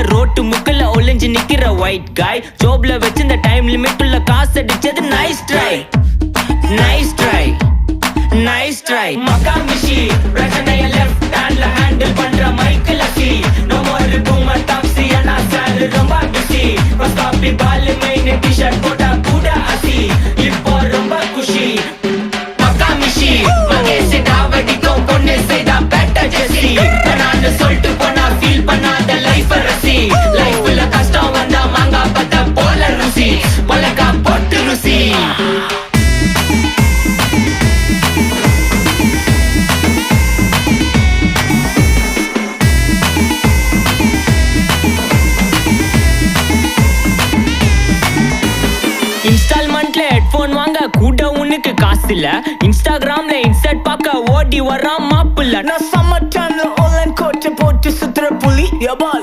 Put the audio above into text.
road முக்கல ஒளிஞ்சு நிக்கிற white காய் ஜோப்ல வச்சிருந்த டைம் லிமிட் உள்ள காசு அடிச்சது nice try nice try nice try மக்கா மிஷி பிரச்சனைய லெஃப்ட் ஹேண்ட்ல ஹேண்டில் பண்ற மைக்கேல் அசி நோ மோர் பூமர் டாக்ஸி அண்ணா சார் ரொம்ப பிஸி ஃபர்ஸ்ட் காப்பி பால் மெயின் டி-ஷர்ட் போட்டா கூட அசி இப்போ ரொம்ப குஷி மக்கா மிஷி மகேஷ் டாவடிக்கும் பொண்ணு செய்தா பெட்டர் ஜெசி நான் சொல்லிட்டு போனா ஃபீல் பண்ணாத லைஃப் ரசி லைஃப்ல கஷ்டம் வந்தா மாங்கா பத்த போல ருசி பலகா போட்டு ருசி இன்ஸ்டால்மெண்ட்ல ஹெட்போன் வாங்க கூட உனக்கு காசு இல்ல இன்ஸ்டாகிராம்ல இன்ஸ்டர்ட் பார்க்க ஓடி வரான் மாப்பிள்ள நான் சம்மர் டைம்ல ஆன்லைன் கோட்டை போட்டு சுத்துற புலி யபால்